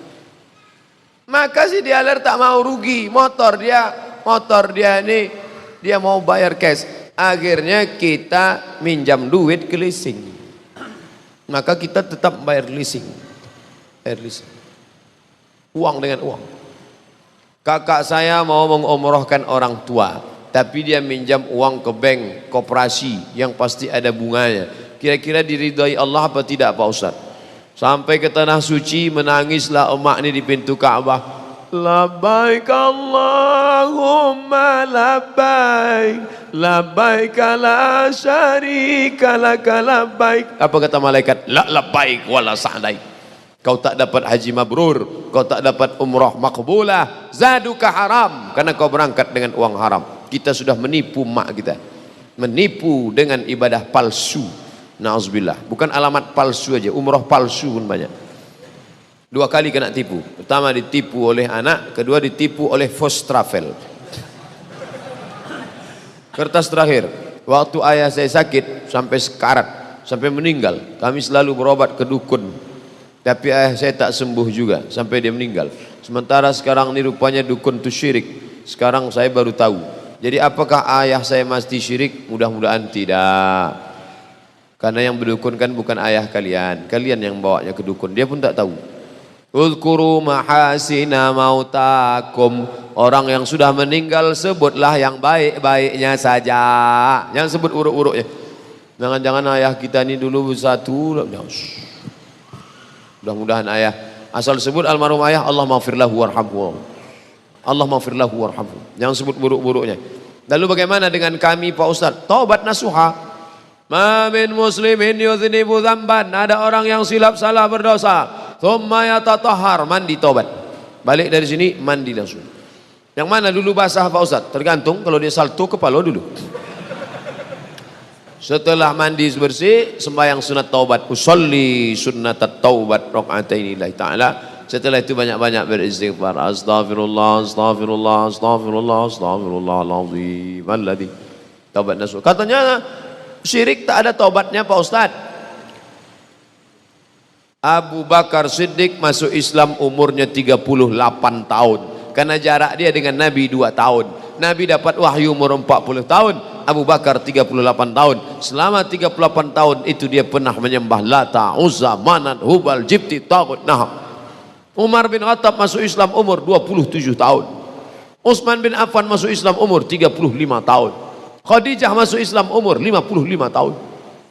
Maka si dealer tak mau rugi, motor dia ini dia mau bayar cash. Akhirnya kita minjam duit ke leasing. Maka kita tetap bayar leasing. Bayar leasing. Uang dengan uang. Kakak saya mau mengumrohkan orang tua, tapi dia minjam uang ke bank koperasi yang pasti ada bunganya. Kira-kira diridhai Allah apa tidak Pak Ustaz? Sampai ke tanah suci menangislah emak ini di pintu Ka'bah. Labbaik Allahumma labbaik, labbaik la syarika laka labbaik. Apa kata malaikat? La labbaik wala sa'daik. Kau tak dapat haji mabrur, kau tak dapat umrah makbulah, zaduka haram, karena kau berangkat dengan uang haram. Kita sudah menipu mak kita, menipu dengan ibadah palsu. Na'udzubillah. Bukan alamat palsu aja, umrah palsu pun banyak. 2 kali kena tipu. Pertama ditipu oleh anak, kedua ditipu oleh first travel. Kertas terakhir, waktu ayah saya sakit sampai sekarat, sampai meninggal, kami selalu berobat ke dukun. Tapi ayah saya tak sembuh juga sampai dia meninggal. Sementara sekarang ini rupanya dukun itu syirik. Sekarang saya baru tahu. Jadi apakah ayah saya mesti syirik? Mudah-mudahan tidak. Karena yang berdukunkan bukan ayah kalian, kalian yang bawanya ke dukun, dia pun tak tahu. Uzkuru mahasina mautakum. Orang yang sudah meninggal sebutlah yang baik-baiknya saja, jangan sebut uruk-uruknya. Jangan-jangan ayah kita ini dulu bersatu. Mudah-mudahan ayah, asal sebut almarhum ayah, Allah maghfirlahu warhamhu, Allah maghfirlahu warhamhu, jangan sebut buruk-buruknya. Lalu bagaimana dengan kami Pak Ustaz? Taubat nasuha. Ma min muslimin yudhnibu dzamban, ada orang yang silap salah berdosa, thumma yatatahhar, mandi taubat. Balik dari sini mandi langsung. Yang mana dulu basah Pak Ustaz? Tergantung, kalau dia salto kepala dulu. Setelah mandi bersih, sembahyang sunat taubat. Usolli sunnatat taubat raka'ataini lillahi ta'ala. Setelah itu banyak-banyak beristighfar. Astaghfirullah, astaghfirullah, astaghfirullah, astaghfirullahaladzim alladzi. Taubat nasuh. Katanya syirik tak ada taubatnya Pak Ustaz. Abu Bakar Siddiq masuk Islam umurnya 38 tahun. Karena jarak dia dengan Nabi 2 tahun. Nabi dapat wahyu umur 40 tahun. Abu Bakar 38 tahun. Selama 38 tahun itu dia pernah menyembah Lata, Uzza, Manat, Hubal, Jibti, Tagut, Nahab. Umar bin Khattab masuk Islam umur 27 tahun. Utsman bin Affan masuk Islam umur 35 tahun. Khadijah masuk Islam umur 55 tahun.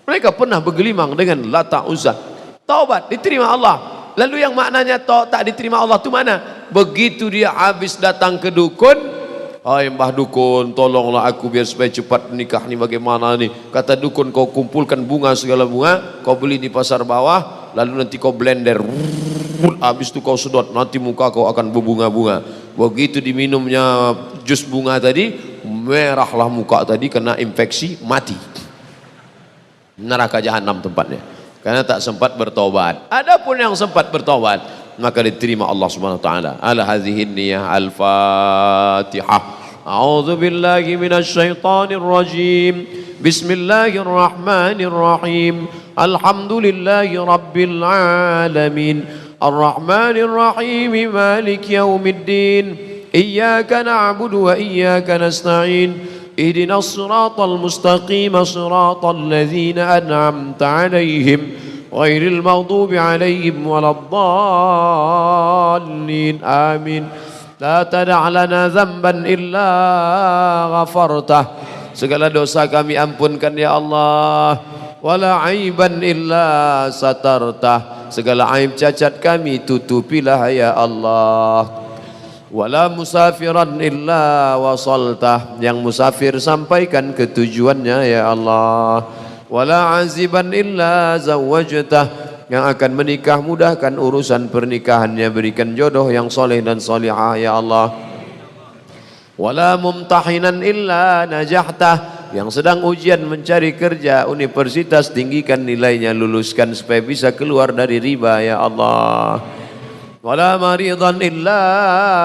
Mereka pernah bergelimang dengan Lata, Uzza. Taubat diterima Allah. Lalu yang maknanya tak diterima Allah itu mana? Begitu dia habis datang ke dukun, hai mbah dukun, tolonglah aku biar supaya cepat nikah nih, bagaimana nih? Kata dukun, kau kumpulkan bunga, segala bunga, kau beli di pasar bawah, lalu nanti kau blender, habis itu kau sedot, nanti muka kau akan berbunga-bunga. Begitu diminumnya jus bunga tadi, merahlah muka tadi, kena infeksi, mati. Neraka jahanam tempatnya, karena tak sempat bertobat. Adapun yang sempat bertobat, maka diterima Allah Subhanahu wa taala. Ala hadhihi niyyah al-Fatihah. A'udzu billahi minasy syaithanir rajim. Bismillahirrahmanirrahim. Alhamdulillahi rabbil alamin. Ar-Rahmanir Rahim. Maliki yaumiddin. Iyyaka na'budu wa iyyaka nasta'in. اهدنا الصراط المستقيم صراط الذين أنعمت عليهم غير المغضوب عليهم ولا الضالين آمين لا تدع لنا ذنبا إلا غفرته segala dosa kami ampunkan ya Allah, wala aiban illa satartah, segala aib cacat kami tutupilah ya Allah. Wala musafiran illa wasaltah, yang musafir sampaikan ke tujuannya ya Allah. Wala aziban illa zawajtah, yang akan menikah mudahkan urusan pernikahannya, berikan jodoh yang soleh dan solihah ya Allah. Wala mumtahinan illa najahtah, yang sedang ujian mencari kerja universitas, tinggikan nilainya, luluskan supaya bisa keluar dari riba ya Allah. wala maridan illa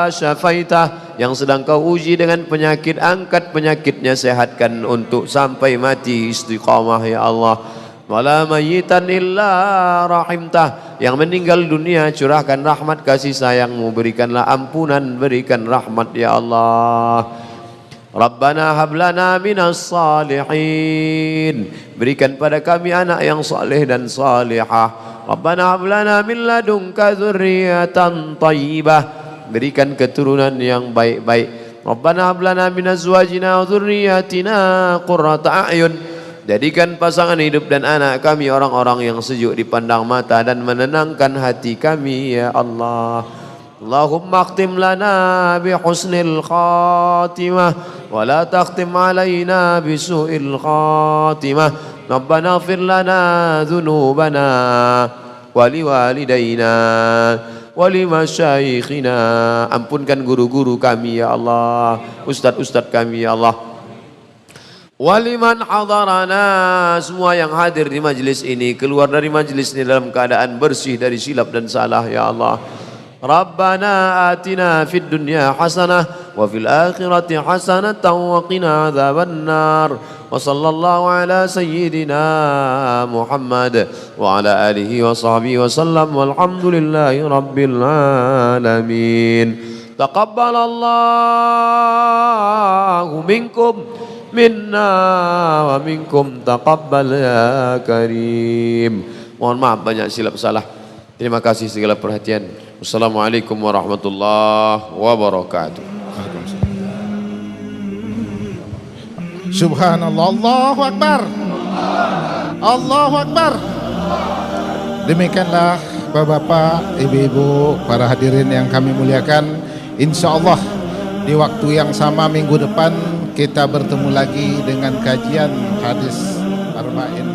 syafaitah, yang sedang kau uji dengan penyakit, angkat penyakitnya, sehatkan untuk sampai mati istiqamah ya Allah. Wala mayyitan illa rahimtah, yang meninggal dunia curahkan rahmat kasih sayangmu, berikanlah ampunan, berikan rahmat ya Allah. Rabbana hablana minas salihin, berikan pada kami anak yang saleh dan salihah. Rabbana hablana min ladunka dzurriyyatan thayyibah, berikan keturunan yang baik-baik. Rabbana hablana min azwajina wa dzurriyyatina qurrata a'yun, jadikan pasangan hidup dan anak kami orang-orang yang sejuk dipandang mata dan menenangkan hati kami ya Allah. Allahumma akhtim lana bi husnil khatimah wa la takhtim alaina bi su'il khatimah. Rabbana ighfir lana dhunubana wa liwalidayna wa limasyayikhina, ampunkan guru-guru kami ya Allah, ustaz-ustaz kami ya Allah. Waliman hadarana, semua yang hadir di majlis ini, keluar dari majlis ini dalam keadaan bersih dari silap dan salah ya Allah. Rabbana atina fid dunya hasanah wa fil akhirati hasanatan wa qina adzabannar. Wa sallallahu ala sayyidina Muhammad wa ala alihi wa sahbihi wa sallam, walhamdulillahi rabbil alamin. Taqabbalallahu minkum minna wa minkum taqabbal ya karim. Mohon maaf banyak silap salah. Terima kasih segala perhatian. Wassalamualaikum warahmatullahi wabarakatuh. Subhanallah, Allahu Akbar, Allahu Akbar. Demikianlah bapak-bapak, ibu-ibu, para hadirin yang kami muliakan. InsyaAllah di waktu yang sama minggu depan kita bertemu lagi dengan kajian hadis arba'in